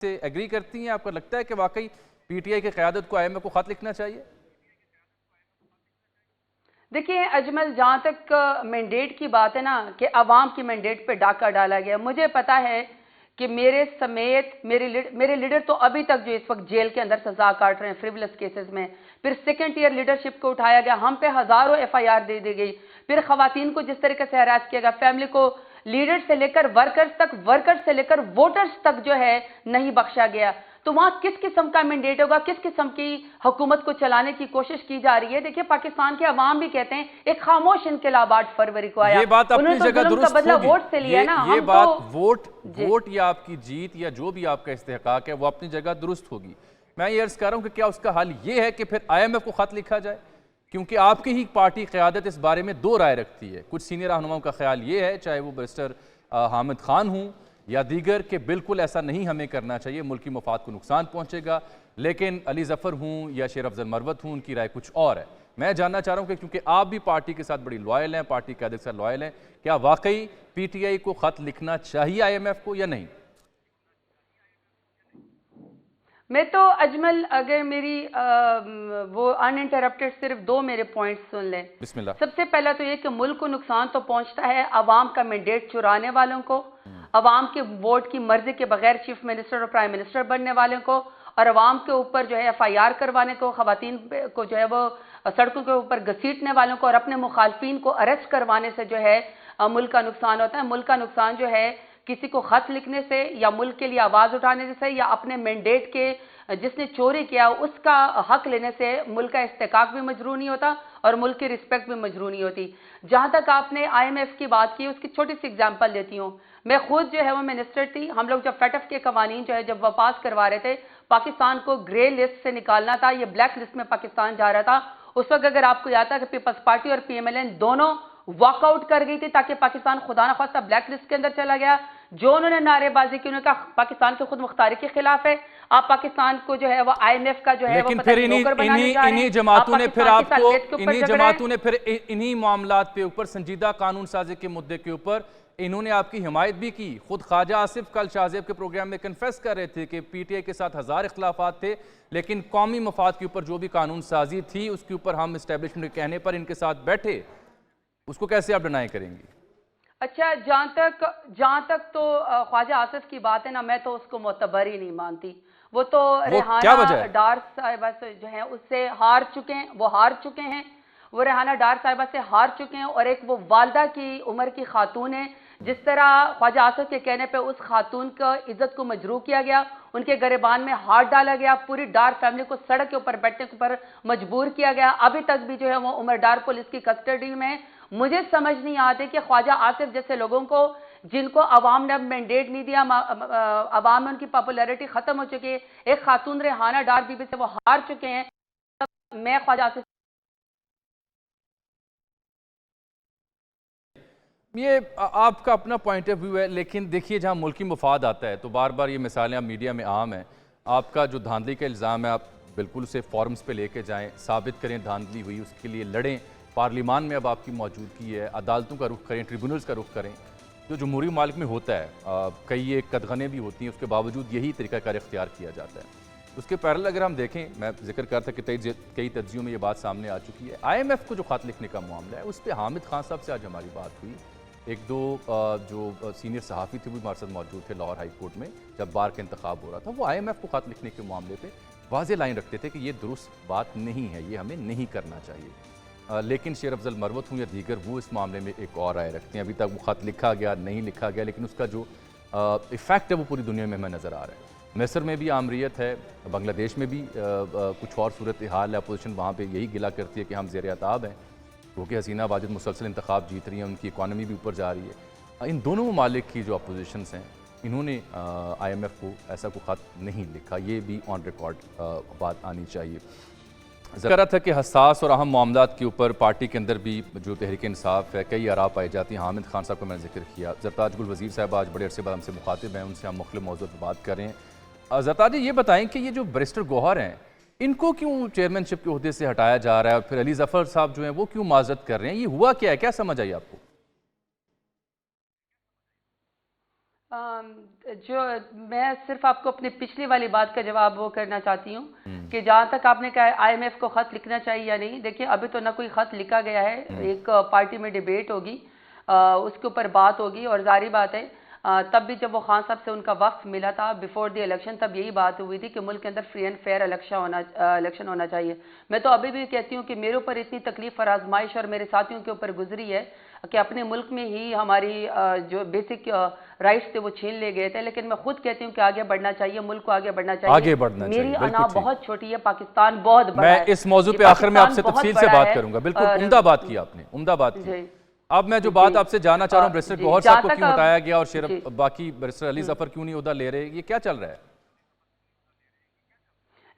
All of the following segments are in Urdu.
سے ایگری کرتی ہیں؟ آپ کو لگتا ہے کہ واقعی پی ٹی آئی کی قیادت کو IMF کو خط لکھنا چاہیے؟ دیکھیں اجمل، جہاں تک مینڈیٹ کی بات ہے نا کہ عوام کی مینڈیٹ پہ ڈاکہ ڈالا گیا، مجھے پتا ہے کہ میرے سمیت میرے لیڈر تو ابھی تک جو اس وقت جیل کے اندر سزا کاٹ رہے ہیں فریولس کیسز میں، پھر سیکنڈ ایئر لیڈرشپ کو اٹھایا گیا، ہم پہ ہزاروں FIR دے دی گئی، پھر خواتین کو جس طریقے سے ہراس کیا گیا، فیملی کو، لیڈر سے لے کر ورکرز تک، ورکرز سے لے کر ووٹرز تک جو ہے نہیں بخشا گیا، تو وہاں کس قسم کا مینڈیٹ ہوگا، کس قسم کی حکومت کو چلانے کی کوشش کی جا رہی ہے؟ دیکھیں پاکستان کے عوام بھی کہتے ہیں ایک خاموش انقلاب 8 فروری کو آیا، یہ بات انہوں اپنی نے تو جگہ ظلم کا درست بدلہ ہوگی، ووٹ سے لیا نا، یہ ہم بات تو ووٹ یا آپ کی جیت یا جو بھی آپ کا استحقاق ہے وہ اپنی جگہ درست ہوگی۔ میں یہ عرض کر رہا ہوں کہ کیا اس کا حل یہ ہے کہ پھر IMF کو خط لکھا جائے؟ کیونکہ آپ کی ہی پارٹی قیادت اس بارے میں دو رائے رکھتی ہے۔ کچھ سینئر رہنماؤں کا خیال یہ ہے، چاہے وہ بیرسٹر حامد خان ہوں یا دیگر، کہ بالکل ایسا نہیں ہمیں کرنا چاہیے، ملکی مفاد کو نقصان پہنچے گا، لیکن علی ظفر ہوں یا شیر افضل مروت ہوں، ان کی رائے کچھ اور ہے۔ میں جاننا چاہ رہا ہوں کہ کیونکہ آپ بھی پارٹی کے ساتھ بڑی لوائل ہیں، پارٹی قیادت کے ساتھ لوائل ہیں، کیا واقعی پی ٹی آئی کو خط لکھنا چاہیے IMF کو یا نہیں؟ میں تو اجمل اگر میری وہ ان انٹرپٹڈ صرف 2 میرے پوائنٹس سن لیں۔ بسم اللہ۔ سب سے پہلا تو یہ کہ ملک کو نقصان تو پہنچتا ہے عوام کا مینڈیٹ چرانے والوں کو، عوام کے ووٹ کی مرضی کے بغیر چیف منسٹر اور پرائم منسٹر بننے والوں کو، اور عوام کے اوپر جو ہے FIR کروانے کو، خواتین کو جو ہے وہ سڑکوں کے اوپر گھسیٹنے والوں کو اور اپنے مخالفین کو اریسٹ کروانے سے جو ہے ملک کا نقصان ہوتا ہے۔ ملک کا نقصان جو ہے کسی کو خط لکھنے سے یا ملک کے لیے آواز اٹھانے سے یا اپنے مینڈیٹ کے جس نے چوری کیا اس کا حق لینے سے ملک کا استحقاق بھی مجروح نہیں ہوتا اور ملک کی رسپیکٹ بھی مجروح نہیں ہوتی۔ جہاں تک آپ نے IMF کی بات کی، اس کی چھوٹی سی اگزامپل دیتی ہوں۔ میں خود جو ہے وہ منسٹر تھی، ہم لوگ جب FATF کے قوانین جو ہے جب وہ پاس کروا رہے تھے، پاکستان کو گرے لسٹ سے نکالنا تھا، یہ بلیک لسٹ میں پاکستان جا رہا تھا، اس وقت اگر آپ کو یاد تھا کہ پیپلز پارٹی اور PMLN دونوں واک آؤٹ کر گئی تھی تاکہ پاکستان خدا نخواستہ بلیک لسٹ کے اندر چلا گیا۔ جو انہوں نے نعرے بازی کی، انہوں نے کہا پاکستان کی خود مختاری کے خلاف ہے، آپ پاکستان کو جو ہے وہ IMF کا جو ہے وہ پتہ نہیں نوکر بنانے جا رہے ہیں، آپ پاکستان کی سالمیت کے اوپر جھگڑ رہے ہیں۔ انہی معاملات پہ اوپر سنجیدہ قانون سازی کے مدعے کے اوپر انہوں نے آپ کی حمایت بھی کی۔ خود خواجہ آصف کل شاہ زیب کے پروگرام میں کنفیس کر رہے تھے کہ پی ٹی آئی کے ساتھ ہزار اختلافات تھے، لیکن قومی مفاد کے اوپر جو بھی قانون سازی تھی اس کے اوپر ہم اسٹیبلشمنٹ کے کہنے پر ان کے ساتھ بیٹھے۔ اس کو کیسے آپ ڈینائی کریں گی؟ اچھا، جہاں تک تو خواجہ آصف کی بات ہے نا، میں تو اس کو معتبر ہی نہیں مانتی۔ وہ تو ریحانہ ڈار صاحبہ سے جو ہے اس سے ہار چکے ہیں، وہ ہار چکے ہیں، وہ ریحانہ ڈار صاحبہ سے ہار چکے ہیں، اور ایک وہ والدہ کی عمر کی خاتون ہے، جس طرح خواجہ آصف کے کہنے پہ اس خاتون کا عزت کو مجروح کیا گیا، ان کے گریبان میں ہاتھ ڈالا گیا، پوری ڈار فیملی کو سڑک کے اوپر بیٹھنے پر مجبور کیا گیا، ابھی تک بھی جو ہے وہ عمر ڈار پولیس کی کسٹڈی میں۔ مجھے سمجھ نہیں آتے کہ خواجہ آصف جیسے لوگوں کو، جن کو عوام نے مینڈیٹ نہیں دیا، عوام میں ان کی پاپولیرٹی ختم ہو چکی ہے، ایک خاتون ریحانہ ڈار بی بی سے وہ ہار چکے ہیں، میں خواجہ آصف یہ آپ کا اپنا پوائنٹ آف ویو ہے، لیکن دیکھیے جہاں ملکی مفاد آتا ہے تو بار بار یہ مثالیں اب میڈیا میں عام ہیں۔ آپ کا جو دھاندلی کا الزام ہے آپ بالکل اسے فورمز پہ لے کے جائیں، ثابت کریں دھاندلی ہوئی، اس کے لیے لڑیں، پارلیمان میں اب آپ کی موجودگی ہے، عدالتوں کا رخ کریں، ٹریبونلز کا رخ کریں، جو جمہوری ممالک میں ہوتا ہے۔ کئی ایک قدغنیں بھی ہوتی ہیں، اس کے باوجود یہی طریقہ کار اختیار کیا جاتا ہے۔ اس کے پیرل اگر ہم دیکھیں، میں ذکر کرتا کہ کئی تجزیوں میں یہ بات سامنے آ چکی ہے، IMF کو جو خط لکھنے کا معاملہ ہے اس پہ حامد خان صاحب سے آج ہماری بات ہوئی۔ ایک دو جو سینئر صحافی تھے وہ ہمارے ساتھ موجود تھے لاہور ہائی کورٹ میں جب بار کا انتخاب ہو رہا تھا، وہ IMF کو خط لکھنے کے معاملے پہ واضح لائن رکھتے تھے کہ یہ درست بات نہیں ہے، یہ ہمیں نہیں کرنا چاہیے، لیکن شیر افضل مروت ہوں یا دیگر وہ اس معاملے میں ایک اور رائے رکھتے ہیں۔ ابھی تک وہ خط لکھا گیا نہیں لکھا گیا، لیکن اس کا جو ایفیکٹ ہے وہ پوری دنیا میں ہمیں نظر آ رہا ہے۔ مصر میں بھی عامریت ہے، بنگلہ دیش میں بھی کچھ اور صورتحال ہے، اپوزیشن وہاں پہ یہی گلہ کرتی ہے کہ ہم زیر عتاب ہیں، کیونکہ حسینہ واجد مسلسل انتخاب جیت رہی ہیں، ان کی اکانومی بھی اوپر جا رہی ہے۔ ان دونوں ممالک کی جو اپوزیشنز ہیں انہوں نے IMF کو ایسا کوئی خط نہیں لکھا، یہ بھی آن ریکارڈ بات آنی چاہیے۔ ذکر رہا تھا کہ حساس اور اہم معاملات کے اوپر پارٹی کے اندر بھی جو تحریک انصاف ہے کئی آراء پائی جاتی ہیں۔ حامد خان صاحب کا میں نے ذکر کیا، زرتاج گل وزیر صاحب آج بڑے عرصے بعد ہم سے مخاطب ہیں، ان سے ہم مختلف موضوعات پہ بات کر رہے ہیں۔ زرتاج جی یہ بتائیں کہ یہ جو بیرسٹر گوہر ہیں ان کو کیوں چیئرمین شپ کے عہدے سے ہٹایا جا رہا ہے، اور پھر علی ظفر صاحب جو ہیں وہ کیوں معذرت کر رہے ہیں، یہ ہوا کیا ہے، کیا سمجھ آئی آپ کو؟ جو میں صرف آپ کو اپنی پچھلی والی بات کا جواب وہ کرنا چاہتی ہوں کہ جہاں تک آپ نے کہا آئی ایم ایف کو خط لکھنا چاہیے یا نہیں، دیکھیں ابھی تو نہ کوئی خط لکھا گیا ہے، ایک پارٹی میں ڈیبیٹ ہوگی، اس کے اوپر بات ہوگی، اور ظاہری بات ہے تب بھی جب وہ خان صاحب سے ان کا وقت ملا تھا بیفور دی الیکشن، تب یہی بات ہوئی تھی کہ ملک کے اندر فری اینڈ فیئر الیکشن ہونا چاہیے۔ میں تو ابھی بھی کہتی ہوں کہ میرے اوپر اتنی تکلیف اور آزمائش اور میرے ساتھیوں کے اوپر گزری ہے کہ اپنے ملک میں ہی ہماری جو بیسک رائٹس تھے وہ چھین لے گئے تھے، لیکن میں خود کہتی ہوں کہ آگے بڑھنا چاہیے، ملک کو آگے بڑھنا چاہیے۔ آگے بڑھنا چاہیے، میری بالکل انا ٹھیک۔ بہت چھوٹی ہے، پاکستان بہت بڑا میں ہے، اس موضوع یہ پہ آخر میں آپ سے پاکستان بہت تفصیل سے بڑا بات ہے، کروں گا، بالکل اور عمدہ بات کی آپ نے، عمدہ بات کی۔ جی اب میں جو بات جی آپ سے جاننا چاہ رہا ہوں بیرسٹر جی، گوہر جہاں صاحب کو تک کیوں آپ- ہٹایا گیا اور جی باقی بیرسٹر علی ظفر کیوں نہیں عہدہ لے رہے، یہ کیا چل رہا ہے؟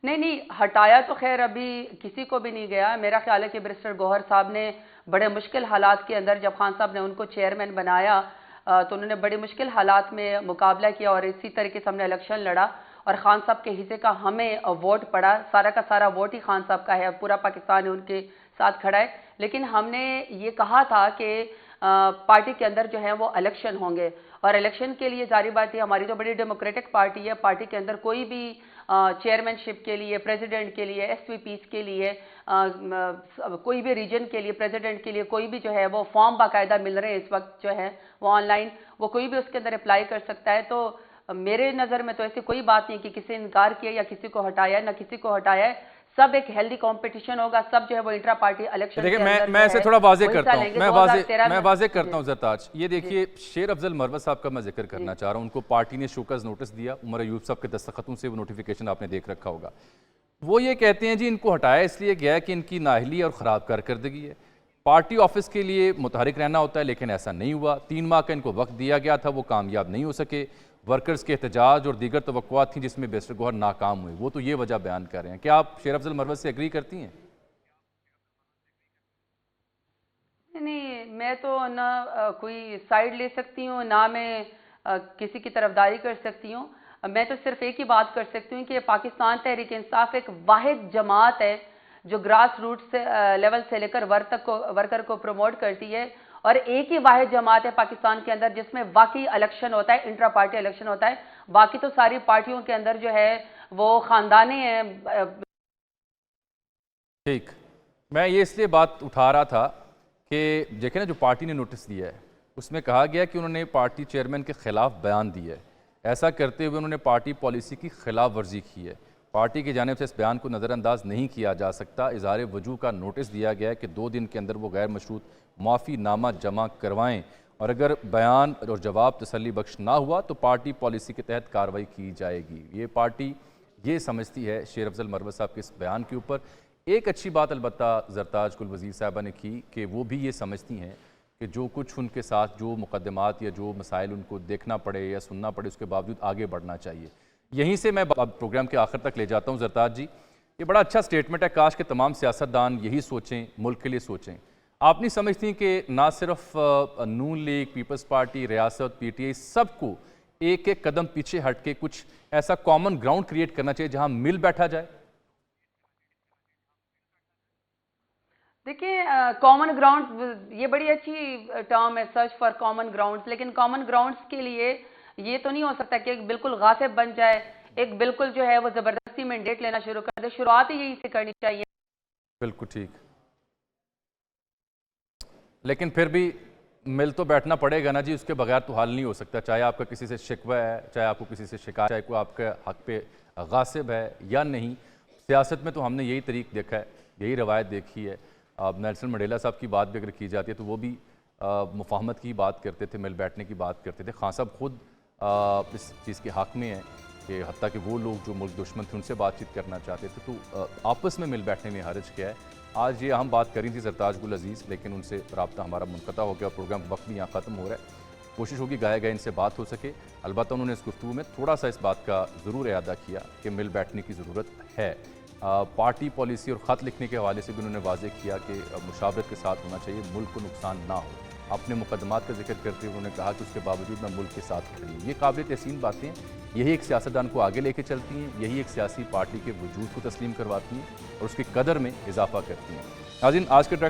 نہیں ہٹایا تو خیر ابھی کسی کو بھی نہیں گیا۔ میرا خیال ہے کہ بیرسٹر گوہر صاحب نے بڑے مشکل حالات کے اندر جب خان صاحب نے ان کو چیئرمین بنایا تو انہوں نے بڑے مشکل حالات میں مقابلہ کیا اور اسی طریقے سے ہم نے الیکشن لڑا اور خان صاحب کے حصے کا ہمیں ووٹ پڑا، سارا کا سارا ووٹ ہی خان صاحب کا ہے، پورا پاکستان ان کے ساتھ کھڑا ہے۔ لیکن ہم نے یہ کہا تھا کہ پارٹی کے اندر جو ہے وہ الیکشن ہوں گے، اور الیکشن کے لیے ظاہری بات ہے ہماری تو بڑی ڈیموکریٹک پارٹی ہے، پارٹی کے اندر کوئی بھی چیئرمین شپ کے لیے، پریزیڈنٹ کے لیے، ایس وی پیز کے لیے، کوئی بھی ریجن کے لیے، پریزیڈنٹ کے لیے کوئی بھی جو ہے وہ فارم باقاعدہ مل رہے ہیں اس وقت جو ہے وہ آن لائن، وہ کوئی بھی اس کے اندر اپلائی کر سکتا ہے۔ تو میرے نظر میں تو ایسی کوئی بات نہیں کہ کسی نے انکار کیا یا کسی کو ہٹایا نہ کسی کو ہٹایا ہے، سب ایک ہیلدی کمپٹیشن ہوگا، سب جو ہے وہ انٹرا پارٹی الیکشن دیکھیں کے اندر میں اسے تھوڑا واضح کرتا ہوں، میں واضح کرتا جی ہوں زرتاج، یہ دیکھیے شیر افضل مروت صاحب کا میں ذکر کرنا چاہ رہا ہوں، ان کو پارٹی نے شوکز نوٹس دیا، عمر ایوب صاحب کے دستخطوں سے وہ نوٹیفیکیشن آپ نے دیکھ رکھا ہوگا۔ وہ یہ کہتے ہیں جی ان کو ہٹایا اس لیے گیا ہے کہ ان کی نااہلی اور خراب کارکردگی ہے، پارٹی آفس کے لیے متحرک رہنا ہوتا ہے لیکن ایسا نہیں ہوا، 3 ماہ کا ان کو وقت دیا گیا تھا، وہ کامیاب نہیں ہو سکے، ورکرز کے احتجاج اور دیگر توقعات تھیں جس میں بیرسٹر گوہر ناکام ہوئے، وہ تو یہ وجہ بیان کر رہے ہیں۔ کیا آپ شیر افضل مروت سے ایگری کرتی ہیں؟ نہیں، میں تو نہ کوئی سائیڈ لے سکتی ہوں نہ میں کسی کی طرفداری کر سکتی ہوں۔ میں تو صرف ایک ہی بات کر سکتی ہوں کہ پاکستان تحریک انصاف ایک واحد جماعت ہے جو گراس روٹ سے لیول سے لے کر ورکر کو پروموٹ کرتی ہے، اور ایک ہی واحد جماعت ہے پاکستان کے اندر جس میں واقعی الیکشن ہوتا ہے، انٹرا پارٹی الیکشن ہوتا ہے۔ باقی تو ساری پارٹیوں کے اندر جو ہے وہ خاندانے ہیں۔ ٹھیک، میں یہ اس لیے بات اٹھا رہا تھا کہ دیکھیں نا جو پارٹی نے نوٹس دیا ہے اس میں کہا گیا کہ انہوں نے پارٹی چیئرمین کے خلاف بیان دیا ہے، ایسا کرتے ہوئے انہوں نے پارٹی پالیسی کی خلاف ورزی کی ہے، پارٹی کی جانب سے اس بیان کو نظر انداز نہیں کیا جا سکتا، اظہار وجوہ کا نوٹس دیا گیا ہے کہ 2 دن کے اندر وہ غیر مشروط معافی نامہ جمع کروائیں، اور اگر بیان اور جواب تسلی بخش نہ ہوا تو پارٹی پالیسی کے تحت کارروائی کی جائے گی۔ یہ پارٹی یہ سمجھتی ہے شیر افضل مروت صاحب کے اس بیان کے اوپر۔ ایک اچھی بات البتہ زرتاج گل وزیر صاحبہ نے کی کہ وہ بھی یہ سمجھتی ہیں کہ جو کچھ ان کے ساتھ جو مقدمات یا جو مسائل ان کو دیکھنا پڑے یا سننا پڑے اس کے باوجود آگے بڑھنا چاہیے۔ یہیں سے میں اب پروگرام کے آخر تک لے جاتا ہوں زرتاج جی، یہ بڑا اچھا سٹیٹمنٹ ہے، کاش کہ تمام سیاستدان یہی سوچیں، ملک کے لیے سوچیں۔ آپ نہیں سمجھتی کہ نہ صرف نون لیگ، پیپلز پارٹی، ریاست، پی ٹی آئی سب کو ایک ایک قدم پیچھے ہٹ کے کچھ ایسا کامن گراؤنڈ کریٹ کرنا چاہیے جہاں مل بیٹھا جائے؟ دیکھیں کامن گراؤنڈ یہ بڑی اچھی ٹرم ہے، سرچ فار کامن گراؤنڈز، لیکن کامن گراؤنڈز کے لیے یہ تو نہیں ہو سکتا کہ ایک بالکل غاصب بن جائے، ایک بالکل جو ہے وہ زبردستی مینڈیٹ لینا شروع کر دے، شروعات ہی یہی سے کرنی چاہیے۔ بالکل ٹھیک، لیکن پھر بھی مل تو بیٹھنا پڑے گا نا جی، اس کے بغیر تو حل نہیں ہو سکتا، چاہے آپ کا کسی سے شکوہ ہے، چاہے آپ کو کسی سے شکایت، چاہے کوئی آپ کے حق پہ غاصب ہے یا نہیں۔ سیاست میں تو ہم نے یہی طریق دیکھا ہے، یہی روایت دیکھی ہے۔ نیلسن منڈیلا صاحب کی بات بھی اگر کی جاتی ہے تو وہ بھی مفاہمت کی بات کرتے تھے، مل بیٹھنے کی بات کرتے تھے۔ خان صاحب خود اس چیز کے حق میں ہیں کہ حتیٰ کہ وہ لوگ جو ملک دشمن تھے ان سے بات چیت کرنا چاہتے تھے، تو آپس میں مل بیٹھنے میں حرج کیا ہے۔ آج یہ اہم بات کری تھی زرتاج گل عزیز، لیکن ان سے رابطہ ہمارا منقطع ہو گیا اور پروگرام وقت بھی یہاں ختم ہو رہا ہے۔ کوشش ہوگی گائے گئے ان سے بات ہو سکے، البتہ انہوں نے اس گفتگو میں تھوڑا سا اس بات کا ضرور اعادہ کیا کہ مل بیٹھنے کی ضرورت ہے۔ پارٹی پالیسی اور خط لکھنے کے حوالے سے بھی انہوں نے واضح کیا کہ مشاورت کے ساتھ ہونا چاہیے، ملک کو نقصان نہ ہو۔ اپنے مقدمات کا ذکر کرتے ہوئے انہوں نے کہا کہ اس کے باوجود میں ملک کے ساتھ کھڑی ہوں۔ یہ قابل تحسین باتیں یہی ایک سیاستدان کو آگے لے کے چلتی ہیں، یہی ایک سیاسی پارٹی کے وجود کو تسلیم کرواتی ہیں اور اس کی قدر میں اضافہ کرتی ہیں۔ ناظرین، آج کے ٹریک